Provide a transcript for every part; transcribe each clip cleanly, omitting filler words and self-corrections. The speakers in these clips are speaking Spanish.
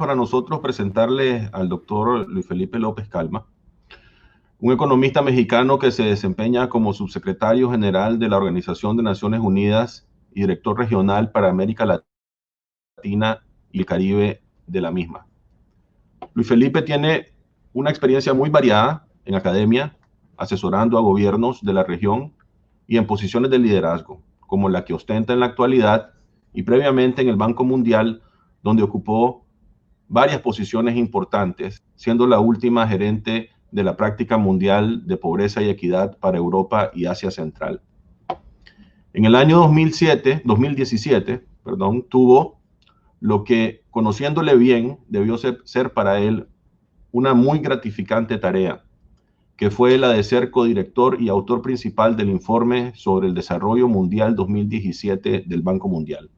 para nosotros presentarles al doctor Luis Felipe López Calma, un economista mexicano que se desempeña como subsecretario general de la Organización de Naciones Unidas y director regional para América Latina y el Caribe de la misma. Luis Felipe tiene una experiencia muy variada en academia, asesorando a gobiernos de la región y en posiciones de liderazgo, como la que ostenta en la actualidad y previamente en el Banco Mundial, donde ocupó varias posiciones importantes, siendo la última gerente de la Práctica Mundial de Pobreza y Equidad para Europa y Asia Central. En el año 2017, tuvo lo que, conociéndole bien, debió ser para él una muy gratificante tarea, que fue la de ser codirector y autor principal del informe sobre el desarrollo mundial 2017 del Banco Mundial.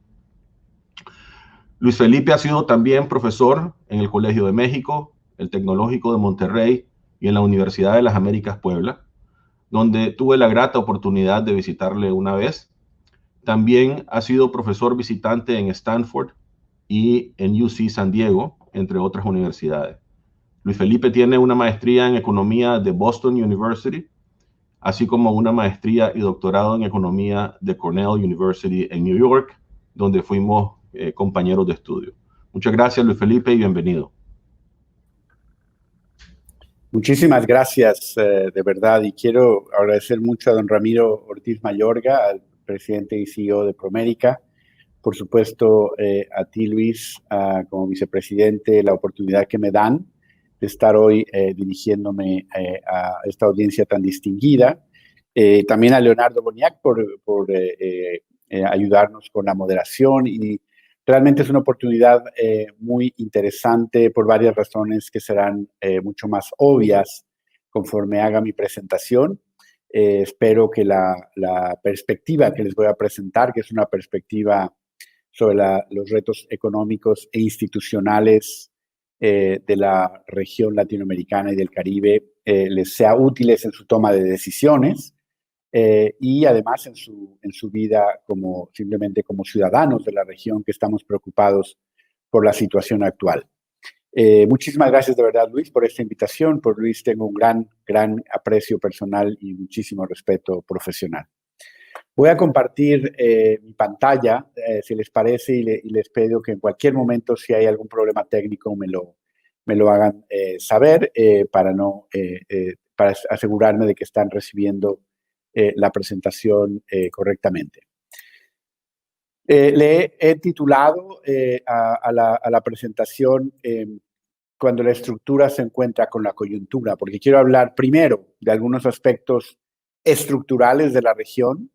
Luis Felipe ha sido también profesor en el Colegio de México, el Tecnológico de Monterrey y en la Universidad de las Américas Puebla, donde tuve la grata oportunidad de visitarle una vez. También ha sido profesor visitante en Stanford y en UC San Diego, entre otras universidades. Luis Felipe tiene una maestría en economía de Boston University, así como una maestría y doctorado en economía de Cornell University en New York, donde fuimos compañeros de estudio. Muchas gracias, Luis Felipe, y bienvenido. Muchísimas gracias, de verdad, y quiero agradecer mucho a don Ramiro Ortiz Mayorga, al presidente y CEO de Promérica, por supuesto a ti, Luis, como vicepresidente, la oportunidad que me dan de estar hoy dirigiéndome a esta audiencia tan distinguida. También a Leonardo Boniac por ayudarnos con la moderación, y realmente es una oportunidad muy interesante por varias razones que serán mucho más obvias conforme haga mi presentación. Espero que la perspectiva que les voy a presentar, que es una perspectiva sobre los retos económicos e institucionales de la región latinoamericana y del Caribe, les sea útiles en su toma de decisiones y además en su vida simplemente como ciudadanos de la región que estamos preocupados por la situación actual. Muchísimas gracias de verdad, Luis, por esta invitación. Por Luis tengo un gran aprecio personal y muchísimo respeto profesional. Voy a compartir mi pantalla, si les parece, y les pido que en cualquier momento, si hay algún problema técnico, me lo hagan saber para asegurarme de que están recibiendo la presentación correctamente. Le he titulado a la presentación cuando la estructura se encuentra con la coyuntura, porque quiero hablar primero de algunos aspectos estructurales de la región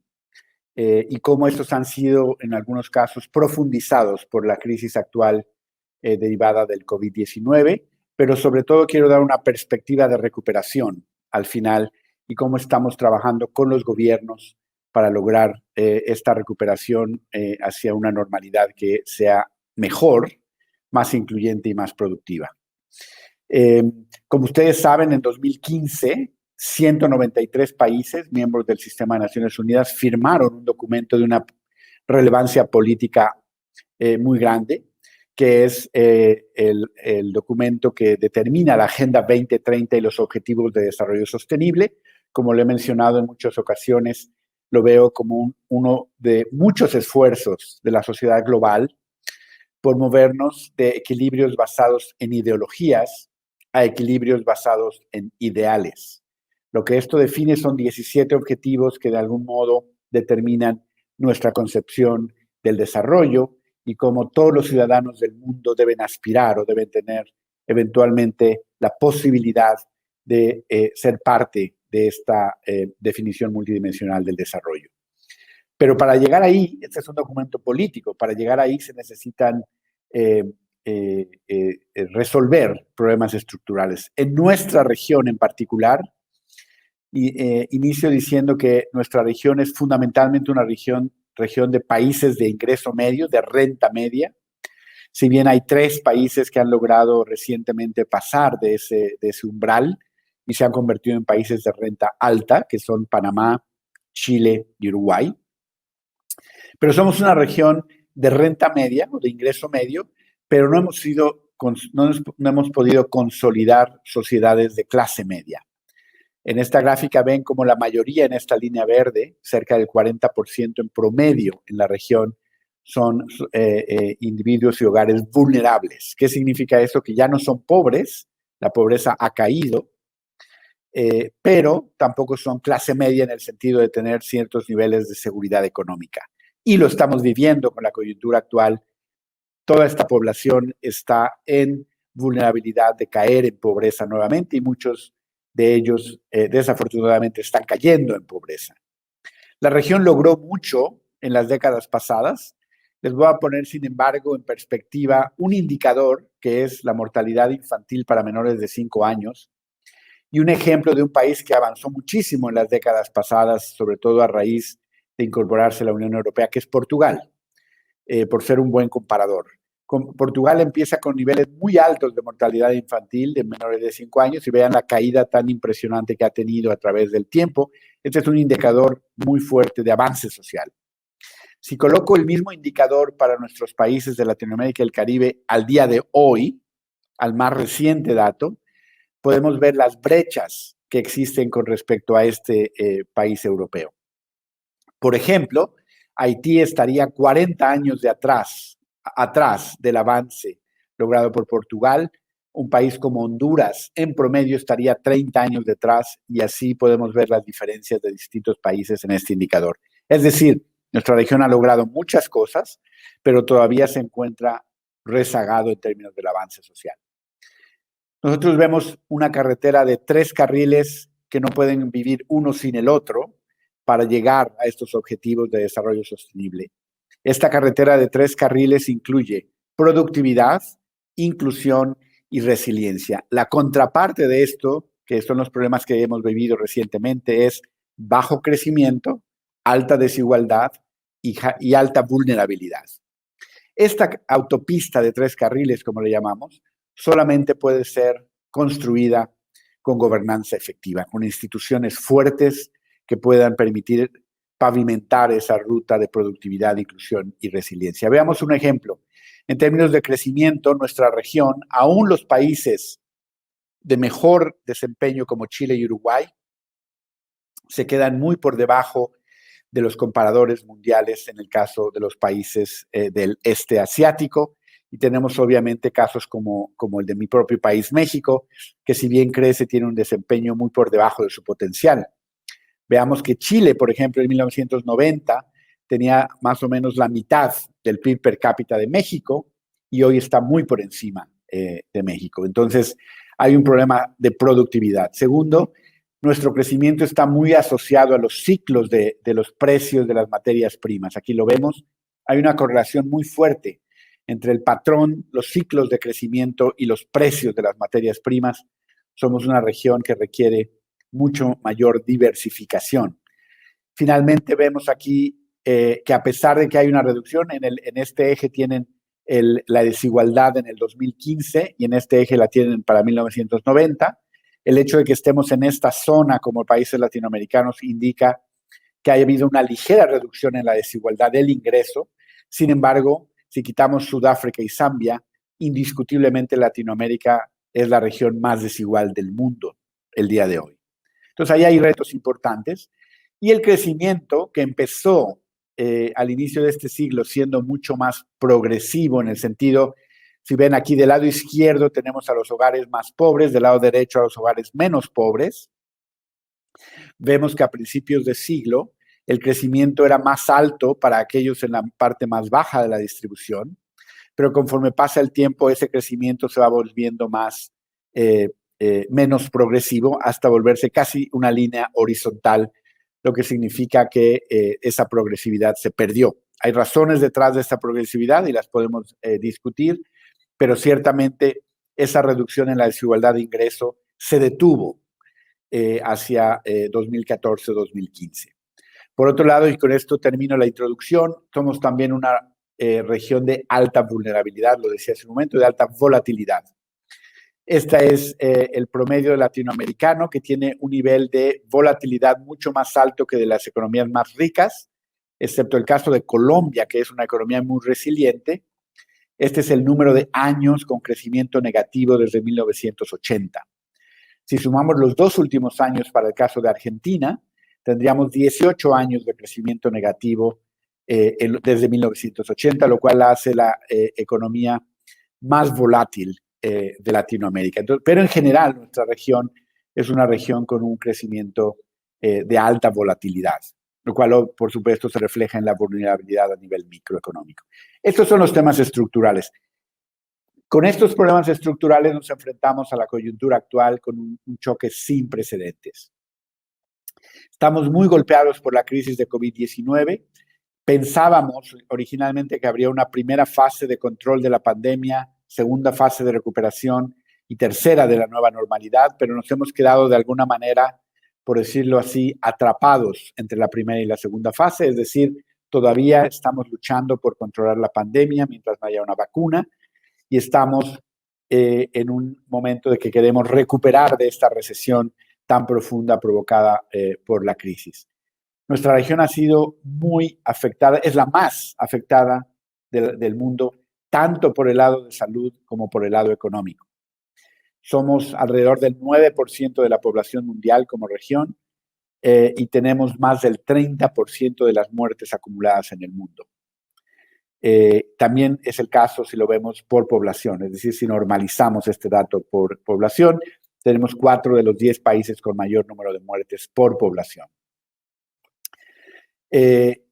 y cómo estos han sido, en algunos casos, profundizados por la crisis actual derivada del COVID-19, pero sobre todo quiero dar una perspectiva de recuperación al final y cómo estamos trabajando con los gobiernos para lograr esta recuperación hacia una normalidad que sea mejor, más incluyente y más productiva. Como ustedes saben, en 2015, 193 países, miembros del Sistema de Naciones Unidas, firmaron un documento de una relevancia política muy grande, que es el documento que determina la Agenda 2030 y los Objetivos de Desarrollo Sostenible. Como lo he mencionado en muchas ocasiones, lo veo como uno de muchos esfuerzos de la sociedad global por movernos de equilibrios basados en ideologías a equilibrios basados en ideales. Lo que esto define son 17 objetivos que de algún modo determinan nuestra concepción del desarrollo y cómo todos los ciudadanos del mundo deben aspirar o deben tener eventualmente la posibilidad de ser parte de esta definición multidimensional del desarrollo. Pero para llegar ahí, este es un documento político, para llegar ahí se necesitan resolver problemas estructurales. En nuestra región en particular, inicio diciendo que nuestra región es fundamentalmente una región de países de ingreso medio, de renta media. Si bien hay 3 países que han logrado recientemente pasar de ese umbral y se han convertido en países de renta alta, que son Panamá, Chile y Uruguay. Pero somos una región de renta media o de ingreso medio, pero no hemos sido no hemos podido consolidar sociedades de clase media. En esta gráfica ven como la mayoría en esta línea verde, cerca del 40% en promedio en la región, son individuos y hogares vulnerables. ¿Qué significa esto? Que ya no son pobres, la pobreza ha caído, pero tampoco son clase media en el sentido de tener ciertos niveles de seguridad económica. Y lo estamos viviendo con la coyuntura actual. Toda esta población está en vulnerabilidad de caer en pobreza nuevamente y muchos de ellos desafortunadamente están cayendo en pobreza. La región logró mucho en las décadas pasadas. Les voy a poner, sin embargo, en perspectiva un indicador que es la mortalidad infantil para menores de 5 años y un ejemplo de un país que avanzó muchísimo en las décadas pasadas, sobre todo a raíz de incorporarse a la Unión Europea, que es Portugal, por ser un buen comparador. Portugal empieza con niveles muy altos de mortalidad infantil de menores de 5 años y vean la caída tan impresionante que ha tenido a través del tiempo. Este es un indicador muy fuerte de avance social. Si coloco el mismo indicador para nuestros países de Latinoamérica y el Caribe al día de hoy, al más reciente dato, podemos ver las brechas que existen con respecto a este país europeo. Por ejemplo, Haití estaría 40 años de atrás del avance logrado por Portugal. Un país como Honduras, en promedio, estaría 30 años detrás y así podemos ver las diferencias de distintos países en este indicador. Es decir, nuestra región ha logrado muchas cosas, pero todavía se encuentra rezagado en términos del avance social. Nosotros vemos una carretera de 3 carriles que no pueden vivir uno sin el otro para llegar a estos objetivos de desarrollo sostenible. Esta carretera de 3 carriles incluye productividad, inclusión y resiliencia. La contraparte de esto, que son los problemas que hemos vivido recientemente, es bajo crecimiento, alta desigualdad y alta vulnerabilidad. Esta autopista de 3 carriles, como le llamamos, solamente puede ser construida con gobernanza efectiva, con instituciones fuertes que puedan permitir pavimentar esa ruta de productividad, inclusión y resiliencia. Veamos un ejemplo. En términos de crecimiento, nuestra región, aún los países de mejor desempeño como Chile y Uruguay, se quedan muy por debajo de los comparadores mundiales en el caso de los países del este asiático. Y tenemos obviamente casos como el de mi propio país, México, que si bien crece, tiene un desempeño muy por debajo de su potencial. Veamos que Chile, por ejemplo, en 1990 tenía más o menos la mitad del PIB per cápita de México y hoy está muy por encima de México. Entonces, hay un problema de productividad. Segundo, nuestro crecimiento está muy asociado a los ciclos de los precios de las materias primas. Aquí lo vemos. Hay una correlación muy fuerte entre el patrón, los ciclos de crecimiento y los precios de las materias primas. Somos una región que requiere mucho mayor diversificación. Finalmente vemos aquí que a pesar de que hay una reducción, en este eje tienen la desigualdad en el 2015 y en este eje la tienen para 1990. El hecho de que estemos en esta zona como países latinoamericanos indica que ha habido una ligera reducción en la desigualdad del ingreso. Sin embargo, si quitamos Sudáfrica y Zambia, indiscutiblemente Latinoamérica es la región más desigual del mundo el día de hoy. Entonces, ahí hay retos importantes. Y el crecimiento que empezó al inicio de este siglo siendo mucho más progresivo en el sentido, si ven aquí del lado izquierdo tenemos a los hogares más pobres, del lado derecho a los hogares menos pobres. Vemos que a principios de siglo el crecimiento era más alto para aquellos en la parte más baja de la distribución, pero conforme pasa el tiempo ese crecimiento se va volviendo más menos progresivo hasta volverse casi una línea horizontal, lo que significa que esa progresividad se perdió. Hay razones detrás de esta progresividad y las podemos discutir, pero ciertamente esa reducción en la desigualdad de ingreso se detuvo hacia 2014-2015. Por otro lado, y con esto termino la introducción, somos también una región de alta vulnerabilidad, lo decía hace un momento, de alta volatilidad. Este es el promedio latinoamericano, que tiene un nivel de volatilidad mucho más alto que de las economías más ricas, excepto el caso de Colombia, que es una economía muy resiliente. Este es el número de años con crecimiento negativo desde 1980. Si sumamos los 2 últimos años para el caso de Argentina, tendríamos 18 años de crecimiento negativo desde 1980, lo cual hace la economía más volátil de Latinoamérica. Entonces, pero en general, nuestra región es una región con un crecimiento de alta volatilidad, lo cual, por supuesto, se refleja en la vulnerabilidad a nivel microeconómico. Estos son los temas estructurales. Con estos problemas estructurales nos enfrentamos a la coyuntura actual con un choque sin precedentes. Estamos muy golpeados por la crisis de COVID-19. Pensábamos originalmente que habría una primera fase de control de la pandemia, segunda fase de recuperación y tercera de la nueva normalidad, pero nos hemos quedado de alguna manera, por decirlo así, atrapados entre la primera y la segunda fase, es decir, todavía estamos luchando por controlar la pandemia mientras no haya una vacuna y estamos en un momento de que queremos recuperar de esta recesión tan profunda provocada por la crisis. Nuestra región ha sido muy afectada, es la más afectada del mundo, tanto por el lado de salud como por el lado económico. Somos alrededor del 9% de la población mundial como región y tenemos más del 30% de las muertes acumuladas en el mundo. También es el caso si lo vemos por población, es decir, si normalizamos este dato por población, tenemos 4 de los 10 países con mayor número de muertes por población.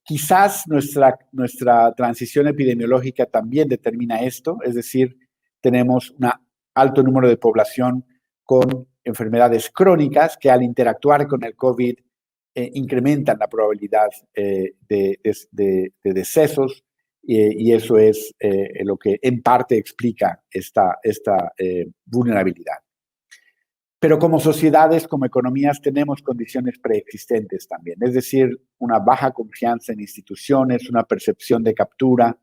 Quizás nuestra transición epidemiológica también determina esto, es decir, tenemos un alto número de población con enfermedades crónicas que al interactuar con el COVID incrementan la probabilidad de decesos y eso es lo que en parte explica esta vulnerabilidad. Pero como sociedades, como economías, tenemos condiciones preexistentes también, es decir, una baja confianza en instituciones, una percepción de captura,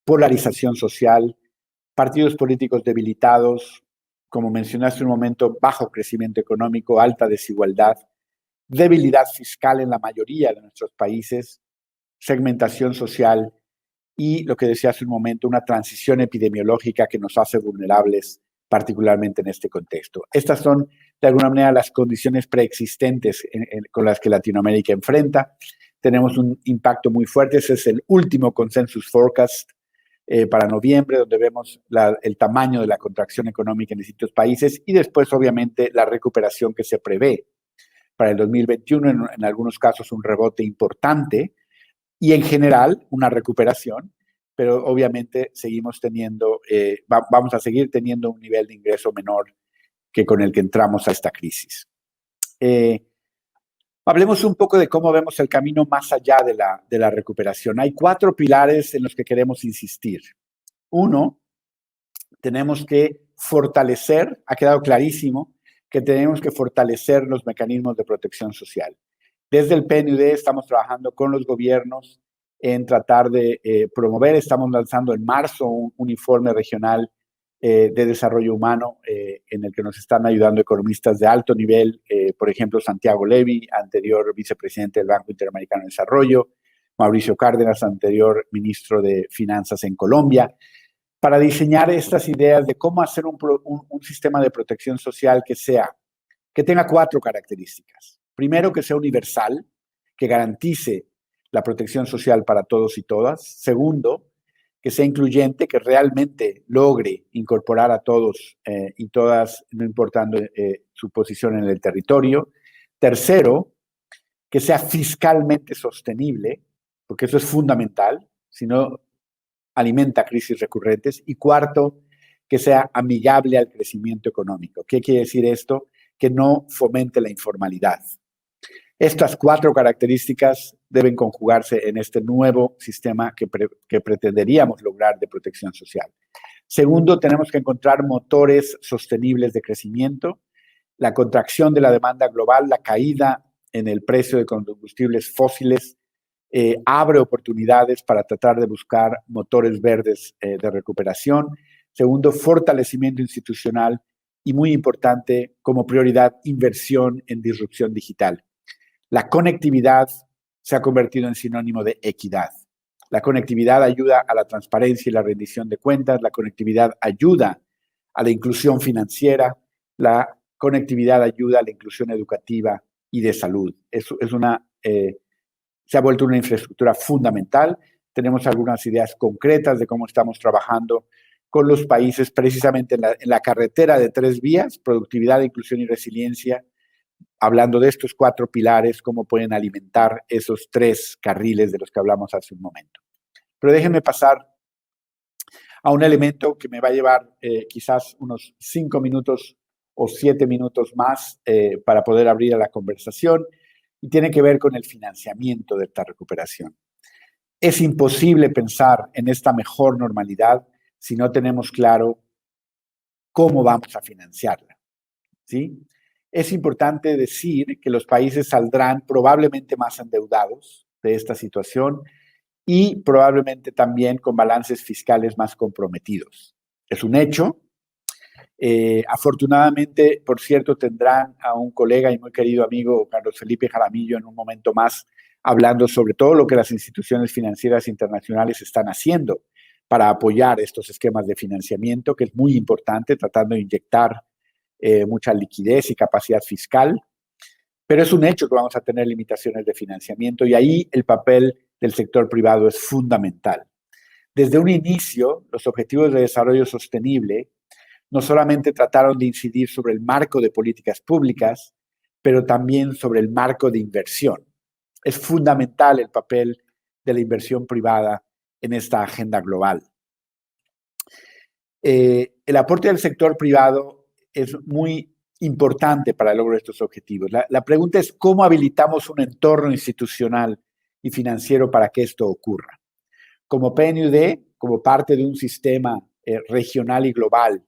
polarización social, partidos políticos debilitados, como mencioné hace un momento, bajo crecimiento económico, alta desigualdad, debilidad fiscal en la mayoría de nuestros países, segmentación social y, lo que decía hace un momento, una transición epidemiológica que nos hace vulnerables particularmente en este contexto. Estas son, de alguna manera, las condiciones preexistentes con las que Latinoamérica enfrenta. Tenemos un impacto muy fuerte. Ese es el último Consensus Forecast para noviembre, donde vemos el tamaño de la contracción económica en distintos países y después, obviamente, la recuperación que se prevé para el 2021, en algunos casos un rebote importante y en general una recuperación, pero obviamente vamos a seguir teniendo un nivel de ingreso menor que con el que entramos a esta crisis. Hablemos un poco de cómo vemos el camino más allá de la recuperación. Hay 4 pilares en los que queremos insistir. 1, tenemos que fortalecer, ha quedado clarísimo, que tenemos que fortalecer los mecanismos de protección social. Desde el PNUD estamos trabajando con los gobiernos en tratar de promover, estamos lanzando en marzo un informe regional de desarrollo humano en el que nos están ayudando economistas de alto nivel, por ejemplo, Santiago Levy, anterior vicepresidente del Banco Interamericano de Desarrollo, Mauricio Cárdenas, anterior ministro de Finanzas en Colombia, para diseñar estas ideas de cómo hacer un sistema de protección social que tenga 4 características. Primero, que sea universal, que garantice la protección social para todos y todas. Segundo, que sea incluyente, que realmente logre incorporar a todos y todas, no importando su posición en el territorio. Tercero, que sea fiscalmente sostenible, porque eso es fundamental, si no alimenta crisis recurrentes. Y cuarto, que sea amigable al crecimiento económico. ¿Qué quiere decir esto? Que no fomente la informalidad. Estas 4 características deben conjugarse en este nuevo sistema que pretenderíamos lograr de protección social. Segundo, tenemos que encontrar motores sostenibles de crecimiento. La contracción de la demanda global, la caída en el precio de combustibles fósiles, abre oportunidades para tratar de buscar motores verdes de recuperación. Segundo, fortalecimiento institucional y, muy importante, como prioridad, inversión en disrupción digital. La conectividad se ha convertido en sinónimo de equidad. La conectividad ayuda a la transparencia y la rendición de cuentas, la conectividad ayuda a la inclusión financiera, la conectividad ayuda a la inclusión educativa y de salud. Se ha vuelto una infraestructura fundamental. Tenemos algunas ideas concretas de cómo estamos trabajando con los países precisamente en la carretera de 3 vías, productividad, inclusión y resiliencia, hablando de estos 4 pilares, cómo pueden alimentar esos 3 carriles de los que hablamos hace un momento. Pero déjenme pasar a un elemento que me va a llevar quizás unos 5 minutos o 7 minutos más para poder abrir a la conversación, y tiene que ver con el financiamiento de esta recuperación. Es imposible pensar en esta mejor normalidad si no tenemos claro cómo vamos a financiarla, ¿sí? Es importante decir que los países saldrán probablemente más endeudados de esta situación y probablemente también con balances fiscales más comprometidos. Es un hecho. Afortunadamente, por cierto, tendrán a un colega y muy querido amigo, Carlos Felipe Jaramillo, en un momento más, hablando sobre todo lo que las instituciones financieras internacionales están haciendo para apoyar estos esquemas de financiamiento, que es muy importante, tratando de inyectar mucha liquidez y capacidad fiscal. Pero es un hecho que vamos a tener limitaciones de financiamiento y ahí el papel del sector privado es fundamental. Desde un inicio, los Objetivos de Desarrollo Sostenible no solamente trataron de incidir sobre el marco de políticas públicas, pero también sobre el marco de inversión. Es fundamental el papel de la inversión privada en esta agenda global. El aporte del sector privado es muy importante para el logro de estos objetivos. La pregunta es cómo habilitamos un entorno institucional y financiero para que esto ocurra. Como PNUD, como parte de un sistema regional y global,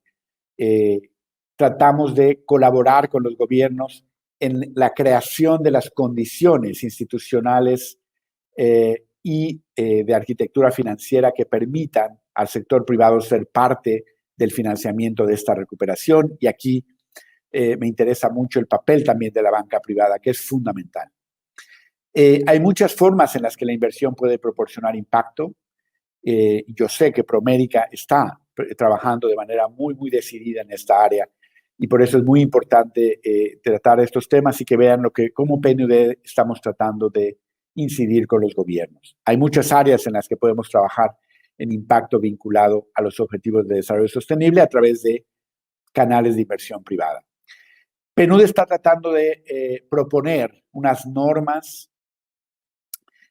tratamos de colaborar con los gobiernos en la creación de las condiciones institucionales y de arquitectura financiera que permitan al sector privado ser parte del financiamiento de esta recuperación. Y aquí me interesa mucho el papel también de la banca privada, que es fundamental. Hay muchas formas en las que la inversión puede proporcionar impacto. Yo sé que Promérica está trabajando de manera muy, muy decidida en esta área y por eso es muy importante tratar estos temas y que vean cómo PNUD estamos tratando de incidir con los gobiernos. Hay muchas áreas en las que podemos trabajar en impacto vinculado a los objetivos de desarrollo sostenible a través de canales de inversión privada. PNUD está tratando de proponer unas normas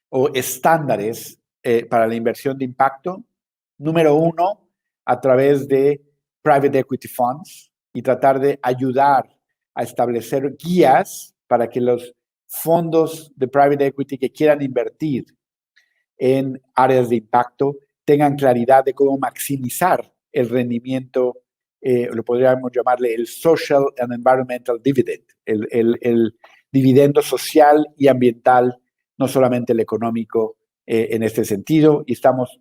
o estándares para la inversión de impacto. Número 1, a través de private equity funds y tratar de ayudar a establecer guías para que los fondos de private equity que quieran invertir en áreas de impacto tengan claridad de cómo maximizar el rendimiento, lo podríamos llamarle el social and environmental dividend, el dividendo social y ambiental, no solamente el económico en este sentido. Y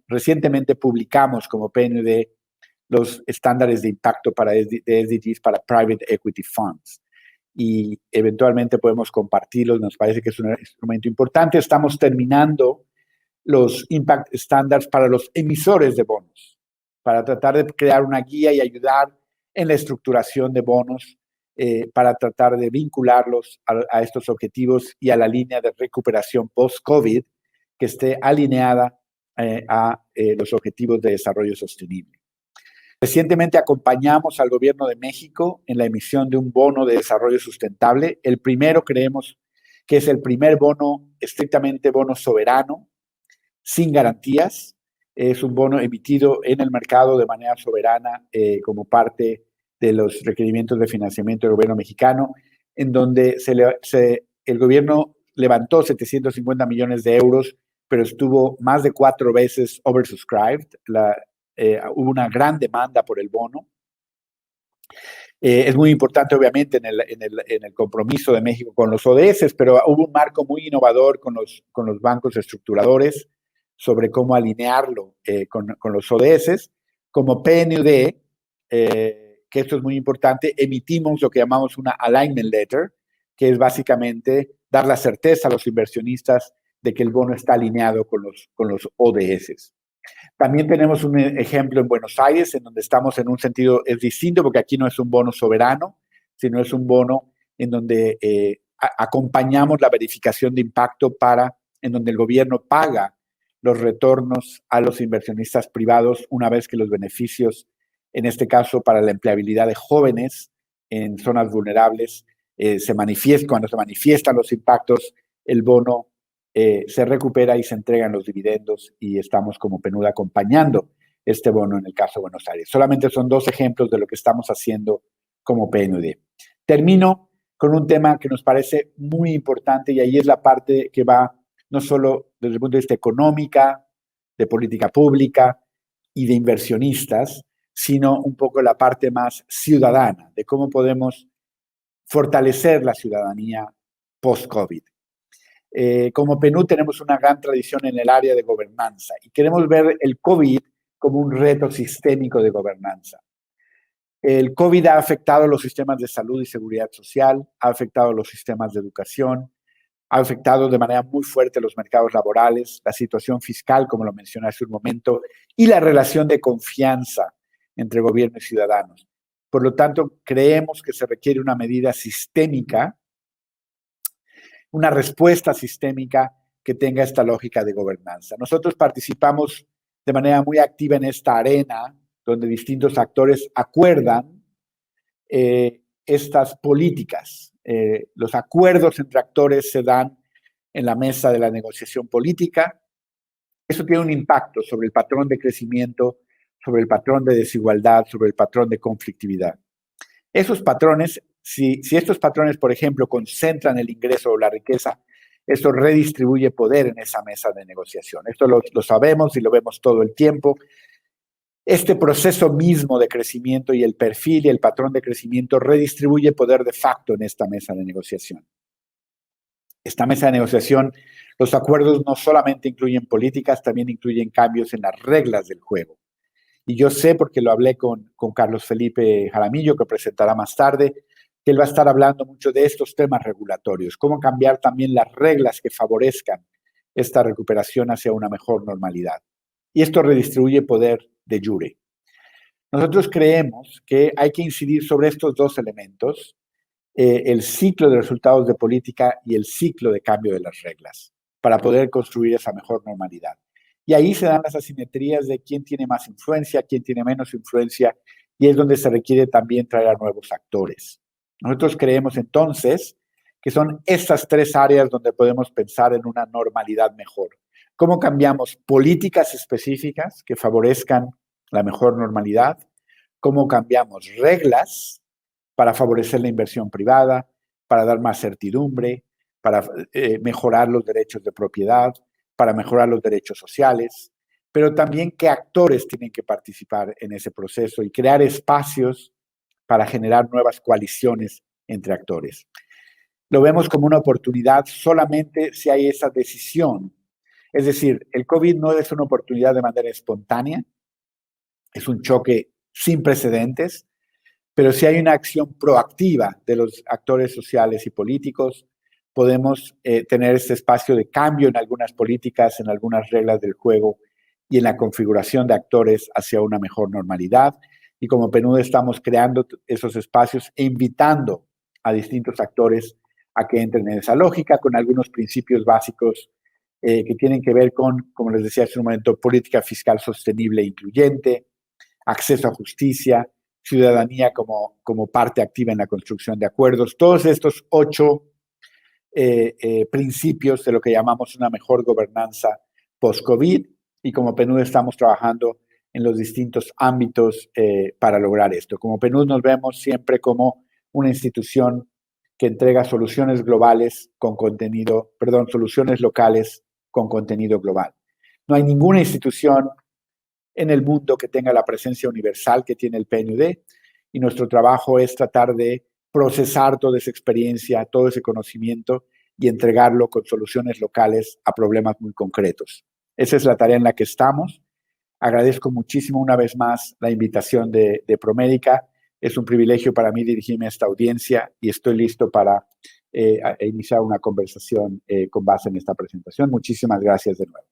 recientemente publicamos como PNUD los estándares de impacto de SDGs para private equity funds. Y eventualmente podemos compartirlos, nos parece que es un instrumento importante. Estamos terminando los impact standards para los emisores de bonos, para tratar de crear una guía y ayudar en la estructuración de bonos para tratar de vincularlos a estos objetivos y a la línea de recuperación post-COVID que esté alineada a los objetivos de desarrollo sostenible. Recientemente acompañamos al gobierno de México en la emisión de un bono de desarrollo sustentable. El primero, creemos que es el primer bono, estrictamente bono soberano, sin garantías. Es un bono emitido en el mercado de manera soberana como parte de los requerimientos de financiamiento del gobierno mexicano, en donde el gobierno levantó 750 millones de euros, pero estuvo más de 4 veces oversubscribed. Hubo una gran demanda por el bono. Es muy importante, obviamente, en el compromiso de México con los ODS, pero hubo un marco muy innovador con los bancos estructuradores sobre cómo alinearlo con los ODS. Como PNUD, que esto es muy importante, emitimos lo que llamamos una alignment letter, que es básicamente dar la certeza a los inversionistas de que el bono está alineado con los ODS. También tenemos un ejemplo en Buenos Aires, en donde estamos en un sentido, es distinto, porque aquí no es un bono soberano, sino es un bono en donde acompañamos la verificación de impacto en donde el gobierno paga los retornos a los inversionistas privados una vez que los beneficios, en este caso para la empleabilidad de jóvenes en zonas vulnerables, cuando se manifiestan los impactos, el bono se recupera y se entregan los dividendos, y estamos como PNUD acompañando este bono en el caso de Buenos Aires. Solamente son 2 ejemplos de lo que estamos haciendo como PNUD. Termino con un tema que nos parece muy importante, y ahí es la parte que va no solo desde el punto de vista económica, de política pública y de inversionistas, sino un poco la parte más ciudadana, de cómo podemos fortalecer la ciudadanía post-COVID. Como PNUD tenemos una gran tradición en el área de gobernanza y queremos ver el COVID como un reto sistémico de gobernanza. El COVID ha afectado los sistemas de salud y seguridad social, ha afectado los sistemas de educación, ha afectado de manera muy fuerte los mercados laborales, la situación fiscal, como lo mencioné hace un momento, y la relación de confianza entre gobierno y ciudadanos. Por lo tanto, creemos que se requiere una medida sistémica, una respuesta sistémica que tenga esta lógica de gobernanza. Nosotros participamos de manera muy activa en esta arena, donde distintos actores acuerdan estas políticas. Los acuerdos entre actores se dan en la mesa de la negociación política. Eso tiene un impacto sobre el patrón de crecimiento, sobre el patrón de desigualdad, sobre el patrón de conflictividad. Esos patrones, si estos patrones, por ejemplo, concentran el ingreso o la riqueza, eso redistribuye poder en esa mesa de negociación. Esto lo sabemos y lo vemos todo el tiempo. Este proceso mismo de crecimiento y el perfil y el patrón de crecimiento redistribuye poder de facto en esta mesa de negociación. Esta mesa de negociación, los acuerdos no solamente incluyen políticas, también incluyen cambios en las reglas del juego. Y yo sé, porque lo hablé con Carlos Felipe Jaramillo, que presentará más tarde, que él va a estar hablando mucho de estos temas regulatorios, cómo cambiar también las reglas que favorezcan esta recuperación hacia una mejor normalidad. Y esto redistribuye poder de jure. Nosotros creemos que hay que incidir sobre estos 2 elementos, el ciclo de resultados de política y el ciclo de cambio de las reglas, para poder construir esa mejor normalidad. Y ahí se dan las asimetrías de quién tiene más influencia, quién tiene menos influencia, y es donde se requiere también traer a nuevos actores. Nosotros creemos entonces que son estas 3 áreas donde podemos pensar en una normalidad mejor. ¿Cómo cambiamos políticas específicas que favorezcan la mejor normalidad? ¿Cómo cambiamos reglas para favorecer la inversión privada, para dar más certidumbre, para mejorar los derechos de propiedad, para mejorar los derechos sociales, pero también qué actores tienen que participar en ese proceso y crear espacios para generar nuevas coaliciones entre actores? Lo vemos como una oportunidad solamente si hay esa decisión. Es decir, el COVID no es una oportunidad de manera espontánea, es un choque sin precedentes, pero si hay una acción proactiva de los actores sociales y políticos, podemos tener este espacio de cambio en algunas políticas, en algunas reglas del juego y en la configuración de actores hacia una mejor normalidad. Y como PNUD estamos creando esos espacios e invitando a distintos actores a que entren en esa lógica con algunos principios básicos que tienen que ver con, como les decía hace un momento, política fiscal sostenible e incluyente, acceso a justicia, ciudadanía como parte activa en la construcción de acuerdos. Todos estos 8 principios de lo que llamamos una mejor gobernanza post-COVID, y como PNUD estamos trabajando en los distintos ámbitos para lograr esto. Como PNUD nos vemos siempre como una institución que entrega soluciones globales con contenido, soluciones locales con contenido global. No hay ninguna institución en el mundo que tenga la presencia universal que tiene el PNUD, y nuestro trabajo es tratar de procesar toda esa experiencia, todo ese conocimiento y entregarlo con soluciones locales a problemas muy concretos. Esa es la tarea en la que estamos. Agradezco muchísimo una vez más la invitación de Promédica. Es un privilegio para mí dirigirme a esta audiencia y estoy listo para iniciar una conversación con base en esta presentación. Muchísimas gracias de nuevo.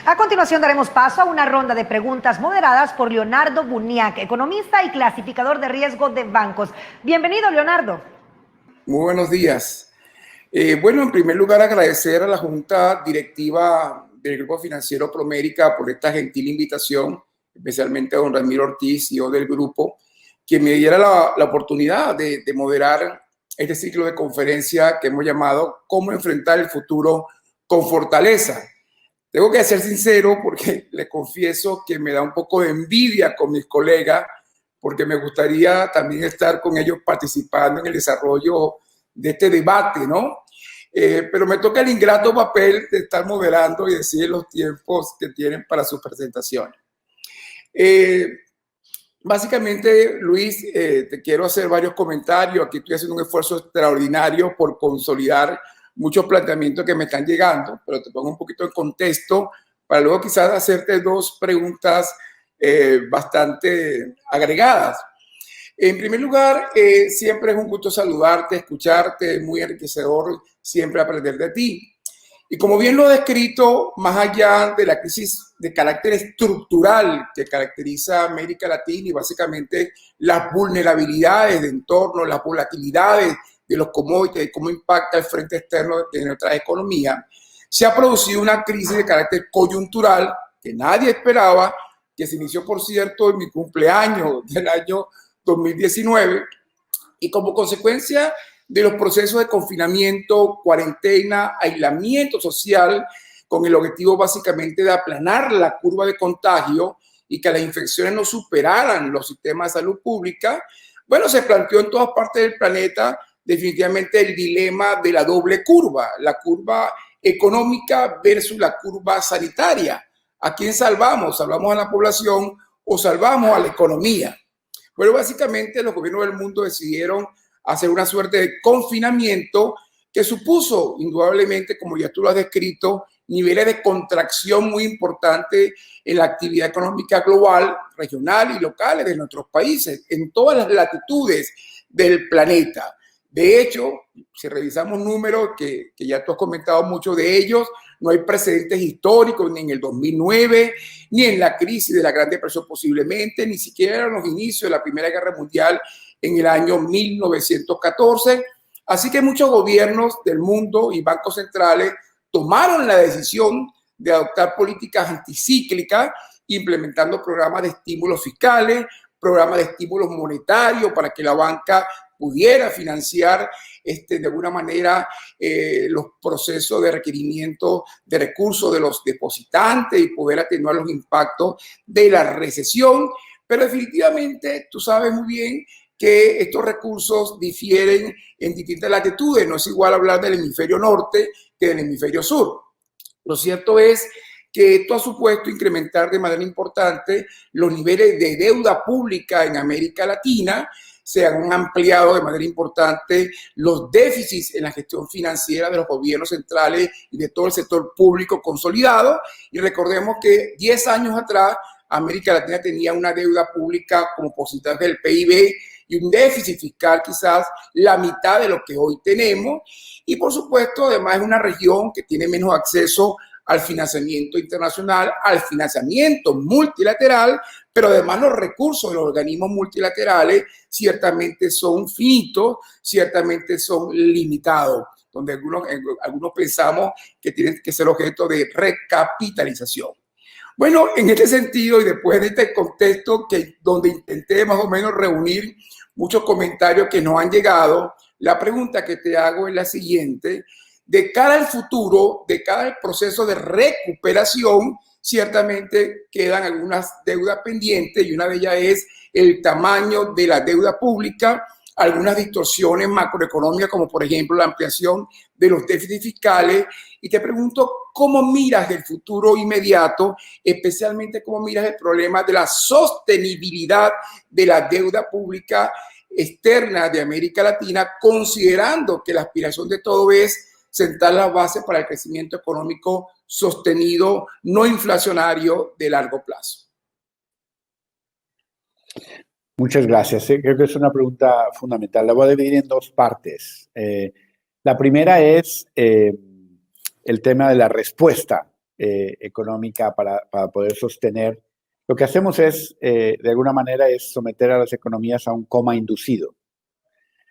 A continuación daremos paso a una ronda de preguntas moderadas por Leonardo Buniac, economista y clasificador de riesgo de bancos. Bienvenido, Leonardo. Muy buenos días. Bueno, en primer lugar, agradecer a la Junta Directiva del Grupo Financiero Promérica por esta gentil invitación, especialmente a don Ramiro Ortiz, CEO del grupo, que me diera la oportunidad de moderar este ciclo de conferencia que hemos llamado ¿Cómo enfrentar el futuro con fortaleza? Tengo que ser sincero porque le confieso que me da un poco de envidia con mis colegas porque me gustaría también estar con ellos participando en el desarrollo de este debate, ¿no? Pero me toca el ingrato papel de estar moderando y decir los tiempos que tienen para sus presentaciones. Básicamente, Luis, te quiero hacer varios comentarios. Aquí estoy haciendo un esfuerzo extraordinario por consolidar muchos planteamientos que me están llegando, pero te pongo un poquito en contexto para luego quizás hacerte dos preguntas bastante agregadas. En primer lugar, siempre es un gusto saludarte, escucharte, muy enriquecedor siempre aprender de ti. Y como bien lo he descrito, más allá de la crisis de carácter estructural que caracteriza a América Latina y básicamente las vulnerabilidades de entorno, las volatilidades de los commodities y cómo impacta el frente externo de nuestra economía, se ha producido una crisis de carácter coyuntural que nadie esperaba, que se inició, por cierto, en mi cumpleaños del año 2019 y como consecuencia de los procesos de confinamiento, cuarentena, aislamiento social, con el objetivo básicamente de aplanar la curva de contagio y que las infecciones no superaran los sistemas de salud pública, bueno, se planteó en todas partes del planeta definitivamente el dilema de la doble curva, la curva económica versus la curva sanitaria. ¿A quién salvamos? ¿Salvamos a la población o salvamos a la economía? Bueno, básicamente los gobiernos del mundo decidieron hacer una suerte de confinamiento que supuso indudablemente, como ya tú lo has descrito, niveles de contracción muy importantes en la actividad económica global, regional y local de nuestros países, en todas las latitudes del planeta. De hecho, si revisamos números que ya tú has comentado muchos de ellos, no hay precedentes históricos ni en el 2009, ni en la crisis de la Gran Depresión posiblemente, ni siquiera en los inicios de la Primera Guerra Mundial en el año 1914. Así que muchos gobiernos del mundo y bancos centrales tomaron la decisión de adoptar políticas anticíclicas, implementando programas de estímulos fiscales, programas de estímulos monetarios para que la banca pudiera financiar de alguna manera los procesos de requerimiento de recursos de los depositantes y poder atenuar los impactos de la recesión. Pero definitivamente tú sabes muy bien que estos recursos difieren en distintas latitudes. No es igual hablar del hemisferio norte que del hemisferio sur. Lo cierto es que esto ha supuesto incrementar de manera importante los niveles de deuda pública en América Latina. Se han ampliado de manera importante los déficits en la gestión financiera de los gobiernos centrales y de todo el sector público consolidado. Y recordemos que 10 años atrás América Latina tenía una deuda pública como porcentaje del PIB y un déficit fiscal quizás la mitad de lo que hoy tenemos. Y por supuesto, además es una región que tiene menos acceso al financiamiento internacional, al financiamiento multilateral, pero además los recursos de los organismos multilaterales ciertamente son finitos, ciertamente son limitados, donde algunos pensamos que tienen que ser objeto de recapitalización. Bueno, en este sentido y después de este contexto donde intenté más o menos reunir muchos comentarios que nos han llegado, la pregunta que te hago es la siguiente. De cara al futuro, de cara al proceso de recuperación, ciertamente quedan algunas deudas pendientes y una de ellas es el tamaño de la deuda pública, algunas distorsiones macroeconómicas como por ejemplo la ampliación de los déficits fiscales. Y te pregunto, ¿cómo miras el futuro inmediato, especialmente cómo miras el problema de la sostenibilidad de la deuda pública externa de América Latina, considerando que la aspiración de todo es sentar las bases para el crecimiento económico sostenido, no inflacionario de largo plazo? Muchas gracias. Creo que es una pregunta fundamental. La voy a dividir en dos partes. La primera es el tema de la respuesta económica para poder sostener. Lo que hacemos es, de alguna manera, es someter a las economías a un coma inducido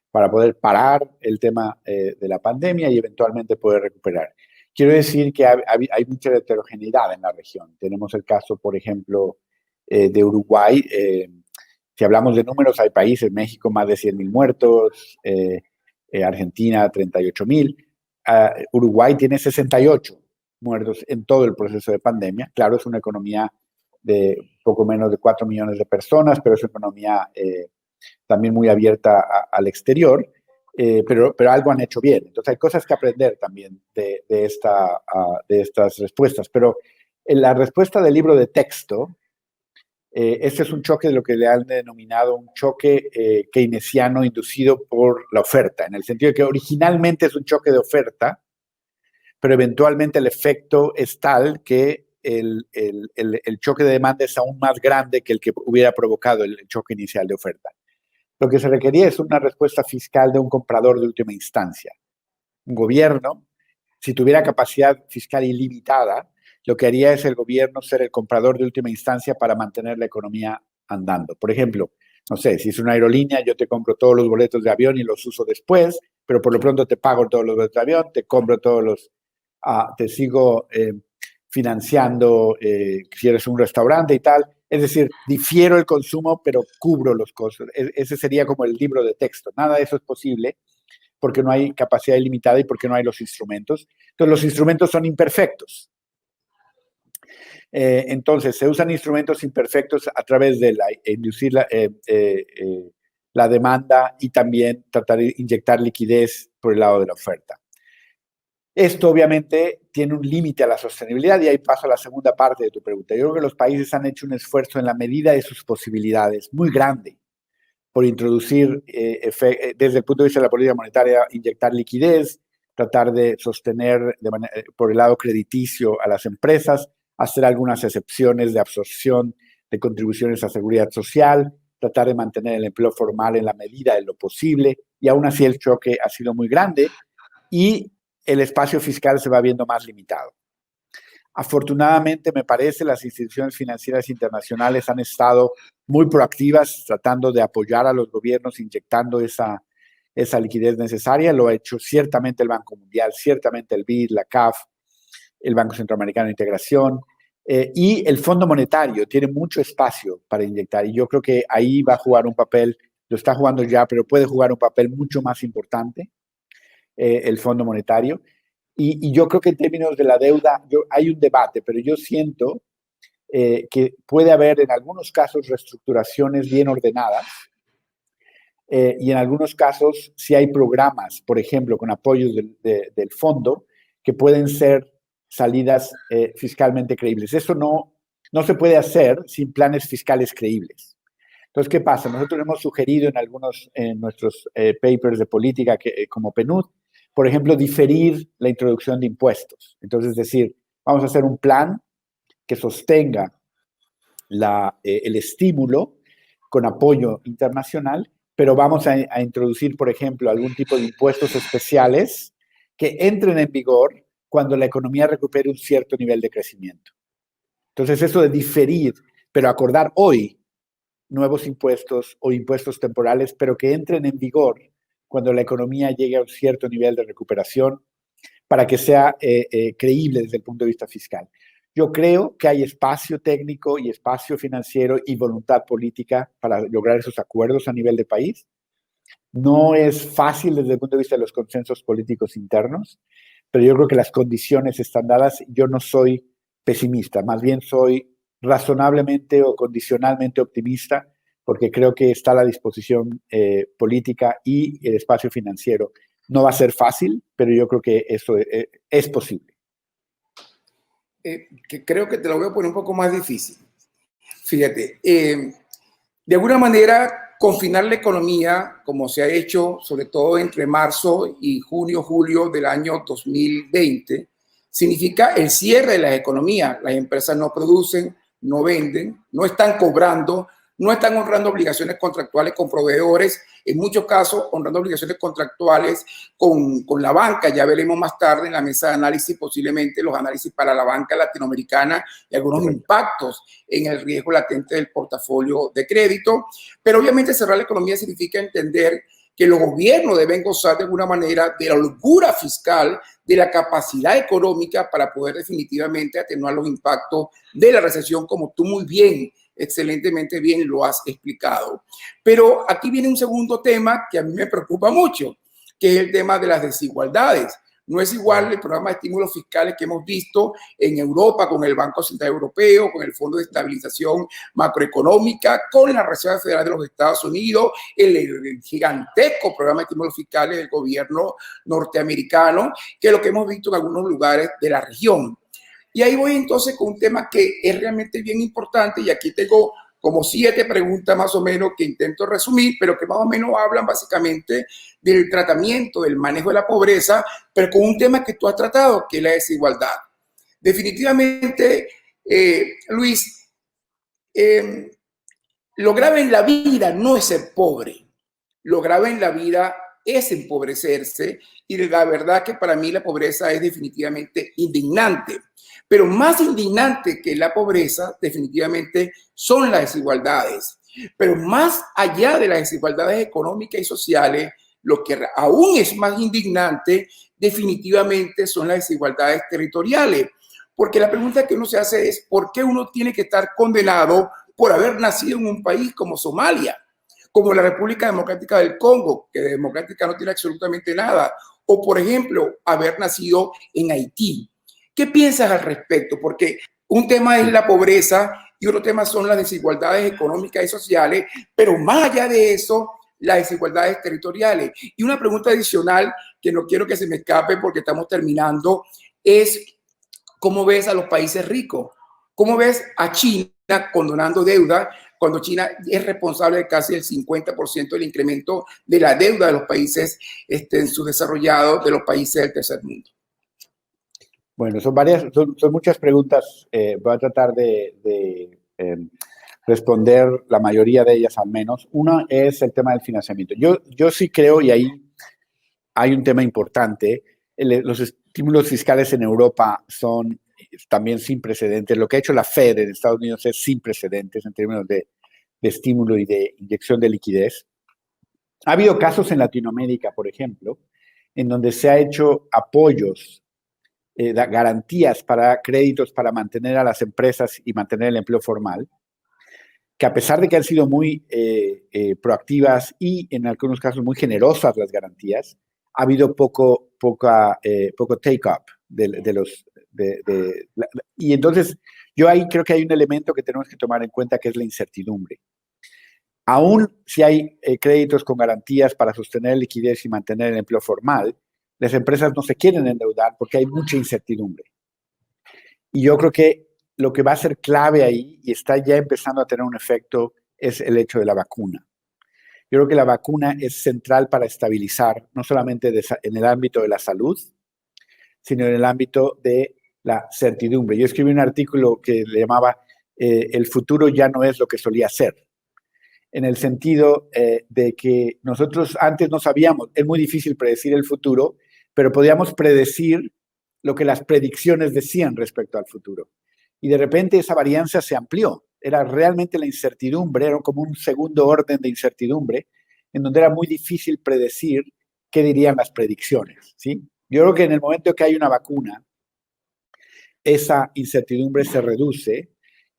para poder parar el tema de la pandemia y eventualmente poder recuperar. Quiero decir que hay mucha heterogeneidad en la región. Tenemos el caso, por ejemplo, de Uruguay. Si hablamos de números, hay países, México más de 100.000 muertos, Argentina 38.000, Uruguay tiene 68 muertos en todo el proceso de pandemia. Claro, es una economía de poco menos de 4 millones de personas, pero es una economía también muy abierta al exterior, pero algo han hecho bien. Entonces hay cosas que aprender también de estas respuestas. Pero en la respuesta del libro de texto, este es un choque de lo que le han denominado un choque keynesiano inducido por la oferta, en el sentido de que originalmente es un choque de oferta, pero eventualmente el efecto es tal que el choque de demanda es aún más grande que el que hubiera provocado el choque inicial de oferta. Lo que se requería es una respuesta fiscal de un comprador de última instancia. Un gobierno, si tuviera capacidad fiscal ilimitada, lo que haría es el gobierno ser el comprador de última instancia para mantener la economía andando. Por ejemplo, no sé, si es una aerolínea, yo te compro todos los boletos de avión y los uso después, pero por lo pronto te pago todos los boletos de avión, te compro todos los, te sigo financiando si eres un restaurante y tal. Es decir, difiero el consumo, pero cubro los costos. Ese sería como el libro de texto. Nada de eso es posible porque no hay capacidad ilimitada y porque no hay los instrumentos. Entonces, los instrumentos son imperfectos. Entonces, se usan instrumentos imperfectos a través de inducir la demanda y también tratar de inyectar liquidez por el lado de la oferta. Esto obviamente tiene un límite a la sostenibilidad y ahí paso a la segunda parte de tu pregunta. Yo creo que los países han hecho un esfuerzo en la medida de sus posibilidades muy grande por introducir, desde el punto de vista de la política monetaria, inyectar liquidez, tratar de sostener por el lado crediticio a las empresas, hacer algunas excepciones de absorción de contribuciones a seguridad social, tratar de mantener el empleo formal en la medida de lo posible, y aún así el choque ha sido muy grande y el espacio fiscal se va viendo más limitado. Afortunadamente, me parece, las instituciones financieras internacionales han estado muy proactivas tratando de apoyar a los gobiernos, inyectando esa liquidez necesaria. Lo ha hecho ciertamente el Banco Mundial, ciertamente el BID, la CAF, el Banco Centroamericano de Integración, y el Fondo Monetario tiene mucho espacio para inyectar, y yo creo que ahí va a jugar un papel, lo está jugando ya, pero puede jugar un papel mucho más importante el Fondo Monetario. Y yo creo que en términos de la deuda hay un debate, pero yo siento que puede haber en algunos casos reestructuraciones bien ordenadas, y en algunos casos sí hay programas, por ejemplo, con apoyos del fondo, que pueden ser salidas fiscalmente creíbles. Eso no se puede hacer sin planes fiscales creíbles. Entonces, ¿qué pasa? Nosotros hemos sugerido en nuestros papers de política como PNUD, por ejemplo, diferir la introducción de impuestos. Entonces, es decir, vamos a hacer un plan que sostenga el estímulo con apoyo internacional, pero vamos a introducir, por ejemplo, algún tipo de impuestos especiales que entren en vigor cuando la economía recupere un cierto nivel de crecimiento. Entonces, eso de diferir, pero acordar hoy nuevos impuestos o impuestos temporales, pero que entren en vigor cuando la economía llegue a un cierto nivel de recuperación, para que sea creíble desde el punto de vista fiscal. Yo creo que hay espacio técnico y espacio financiero y voluntad política para lograr esos acuerdos a nivel de país. No es fácil desde el punto de vista de los consensos políticos internos, pero yo creo que las condiciones están dadas. Yo no soy pesimista, más bien soy razonablemente o condicionalmente optimista, porque creo que está a la disposición política y el espacio financiero. No va a ser fácil, pero yo creo que eso es posible. Que creo que te lo voy a poner un poco más difícil. Fíjate, de alguna manera confinar la economía, como se ha hecho sobre todo entre marzo y junio, julio del año 2020, significa el cierre de las economías. Las empresas no producen, no venden, no están cobrando, no están honrando obligaciones contractuales con proveedores, en muchos casos honrando obligaciones contractuales con la banca. Ya veremos más tarde en la mesa de análisis posiblemente los análisis para la banca latinoamericana y algunos impactos en el riesgo latente del portafolio de crédito. Pero obviamente cerrar la economía significa entender que los gobiernos deben gozar de alguna manera de la holgura fiscal, de la capacidad económica para poder definitivamente atenuar los impactos de la recesión, como tú muy bien, excelentemente bien lo has explicado. Pero aquí viene un segundo tema que a mí me preocupa mucho, que es el tema de las desigualdades. No es igual el programa de estímulos fiscales que hemos visto en Europa con el Banco Central Europeo, con el Fondo de Estabilización Macroeconómica, con la Reserva Federal de los Estados Unidos, el gigantesco programa de estímulos fiscales del gobierno norteamericano, que es lo que hemos visto en algunos lugares de la región. Y ahí voy entonces con un tema que es realmente bien importante, y aquí tengo como 7 preguntas más o menos que intento resumir, pero que más o menos hablan básicamente del tratamiento, del manejo de la pobreza, pero con un tema que tú has tratado, que es la desigualdad. Definitivamente, Luis, lo grave en la vida no es ser pobre, lo grave en la vida es empobrecerse, y la verdad que para mí la pobreza es definitivamente indignante. Pero más indignante que la pobreza definitivamente son las desigualdades. Pero más allá de las desigualdades económicas y sociales, lo que aún es más indignante definitivamente son las desigualdades territoriales. Porque la pregunta que uno se hace es, ¿por qué uno tiene que estar condenado por haber nacido en un país como Somalia, como la República Democrática del Congo, que de democrática no tiene absolutamente nada, o por ejemplo, haber nacido en Haití? ¿Qué piensas al respecto? Porque un tema es la pobreza y otro tema son las desigualdades económicas y sociales, pero más allá de eso, las desigualdades territoriales. Y una pregunta adicional que no quiero que se me escape porque estamos terminando es, ¿cómo ves a los países ricos? ¿Cómo ves a China condonando deuda cuando China es responsable de casi el 50% del incremento de la deuda de los países subdesarrollados, de los países del tercer mundo? Bueno, son muchas preguntas. Voy a tratar de responder la mayoría de ellas al menos. Una es el tema del financiamiento. Yo sí creo, y ahí hay un tema importante, los estímulos fiscales en Europa son también sin precedentes. Lo que ha hecho la Fed en Estados Unidos es sin precedentes en términos de estímulo y de inyección de liquidez. Ha habido casos en Latinoamérica, por ejemplo, en donde se ha hecho apoyos, garantías para créditos para mantener a las empresas y mantener el empleo formal, que a pesar de que han sido muy proactivas y en algunos casos muy generosas las garantías, ha habido poco take-up y entonces yo ahí creo que hay un elemento que tenemos que tomar en cuenta, que es la incertidumbre. Aún si hay créditos con garantías para sostener liquidez y mantener el empleo formal, las empresas no se quieren endeudar porque hay mucha incertidumbre. Y yo creo que lo que va a ser clave ahí, y está ya empezando a tener un efecto, es el hecho de la vacuna. Yo creo que la vacuna es central para estabilizar, no solamente en el ámbito de la salud, sino en el ámbito de la certidumbre. Yo escribí un artículo que le llamaba El futuro ya no es lo que solía ser, en el sentido de que nosotros antes no sabíamos, es muy difícil predecir el futuro, pero podíamos predecir lo que las predicciones decían respecto al futuro. Y de repente esa varianza se amplió. Era realmente la incertidumbre, era como un segundo orden de incertidumbre, en donde era muy difícil predecir qué dirían las predicciones, ¿sí? Yo creo que en el momento que hay una vacuna, esa incertidumbre se reduce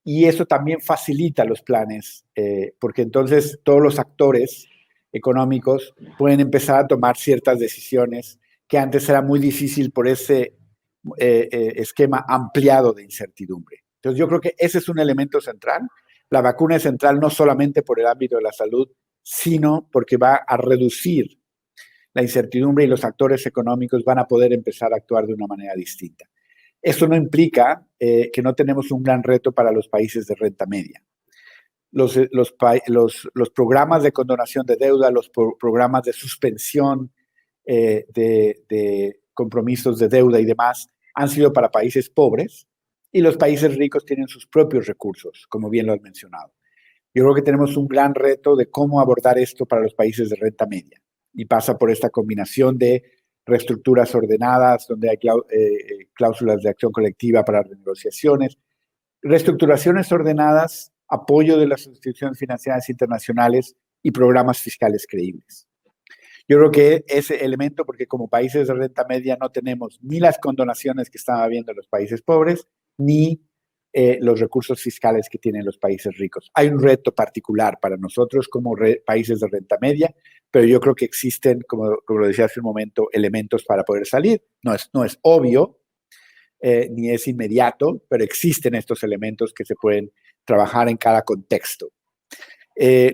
y eso también facilita los planes, porque entonces todos los actores económicos pueden empezar a tomar ciertas decisiones que antes era muy difícil por ese esquema ampliado de incertidumbre. Entonces yo creo que ese es un elemento central. La vacuna es central no solamente por el ámbito de la salud, sino porque va a reducir la incertidumbre y los actores económicos van a poder empezar a actuar de una manera distinta. Esto no implica que no tenemos un gran reto para los países de renta media. Los programas de condonación de deuda, los programas de suspensión de compromisos de deuda y demás han sido para países pobres y los países ricos tienen sus propios recursos, como bien lo has mencionado. Yo creo que tenemos un gran reto de cómo abordar esto para los países de renta media. Y pasa por esta combinación de reestructuras ordenadas, donde hay cláusulas de acción colectiva para renegociaciones, reestructuraciones ordenadas, apoyo de las instituciones financieras internacionales y programas fiscales creíbles. Yo creo que ese elemento, porque como países de renta media no tenemos ni las condonaciones que están habiendo en los países pobres, ni los recursos fiscales que tienen los países ricos. Hay un reto particular para nosotros como países de renta media, pero yo creo que existen, como lo decía hace un momento, elementos para poder salir. No es obvio, ni es inmediato, pero existen estos elementos que se pueden trabajar en cada contexto.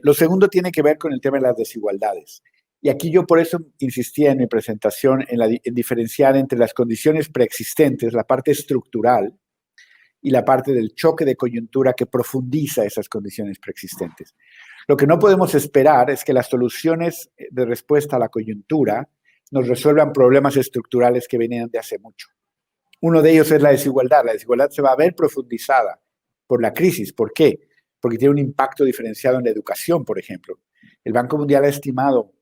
Lo segundo tiene que ver con el tema de las desigualdades. Y aquí yo por eso insistía en mi presentación en diferenciar entre las condiciones preexistentes, la parte estructural, y la parte del choque de coyuntura que profundiza esas condiciones preexistentes. Lo que no podemos esperar es que las soluciones de respuesta a la coyuntura nos resuelvan problemas estructurales que venían de hace mucho. Uno de ellos es la desigualdad. La desigualdad se va a ver profundizada por la crisis. ¿Por qué? Porque tiene un impacto diferenciado en la educación, por ejemplo. El Banco Mundial ha estimado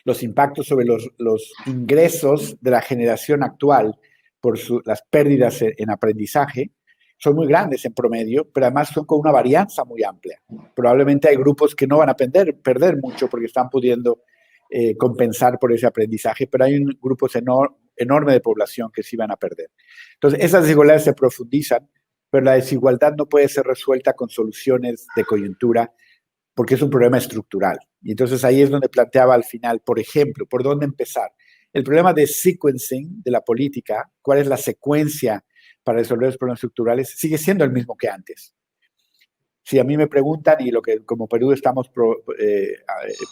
los impactos sobre los ingresos de la generación actual por las pérdidas en aprendizaje, son muy grandes en promedio, pero además son con una varianza muy amplia. Probablemente hay grupos que no van a perder mucho porque están pudiendo compensar por ese aprendizaje, pero hay grupos enormes de población que sí van a perder. Entonces, esas desigualdades se profundizan, pero la desigualdad no puede ser resuelta con soluciones de coyuntura porque es un problema estructural. Y entonces ahí es donde planteaba al final, por ejemplo, ¿por dónde empezar? El problema de sequencing de la política, cuál es la secuencia para resolver los problemas estructurales, sigue siendo el mismo que antes. Si a mí me preguntan, y lo que como Perú estamos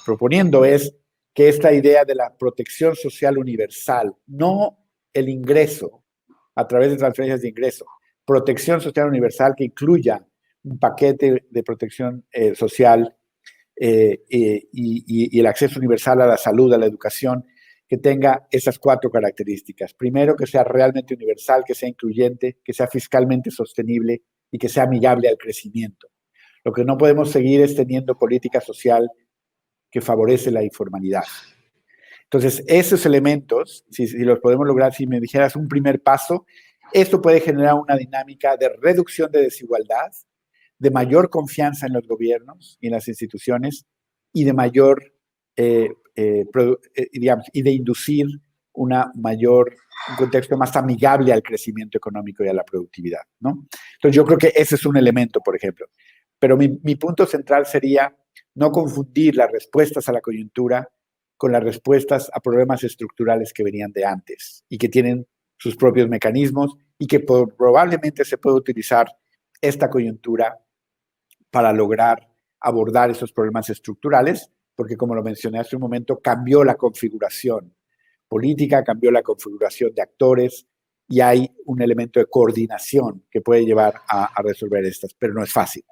proponiendo es que esta idea de la protección social universal, no el ingreso a través de transferencias de ingreso, protección social universal que incluya un paquete de protección social y el acceso universal a la salud, a la educación, que tenga esas 4 características. Primero, que sea realmente universal, que sea incluyente, que sea fiscalmente sostenible y que sea amigable al crecimiento. Lo que no podemos seguir es teniendo política social que favorece la informalidad. Entonces, esos elementos, si los podemos lograr, si me dijeras un primer paso, esto puede generar una dinámica de reducción de desigualdad, de mayor confianza en los gobiernos y en las instituciones y de mayor digamos, y de inducir un contexto más amigable al crecimiento económico y a la productividad, ¿no? Entonces yo creo que ese es un elemento, por ejemplo. Pero mi punto central sería no confundir las respuestas a la coyuntura con las respuestas a problemas estructurales que venían de antes y que tienen sus propios mecanismos y que probablemente se puede utilizar esta coyuntura para lograr abordar esos problemas estructurales, porque como lo mencioné hace un momento, cambió la configuración política, cambió la configuración de actores y hay un elemento de coordinación que puede llevar a resolver estas, pero no es fácil.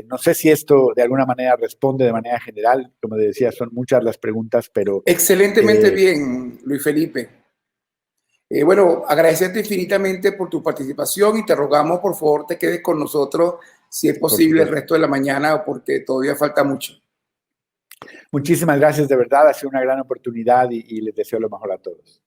No sé si esto de alguna manera responde de manera general, como decía, son muchas las preguntas, pero... Excelentemente bien, Luis Felipe. Bueno, agradecerte infinitamente por tu participación y te rogamos, por favor, te quedes con nosotros, si es posible, el resto de la mañana, porque todavía falta mucho. Muchísimas gracias, de verdad, ha sido una gran oportunidad y les deseo lo mejor a todos.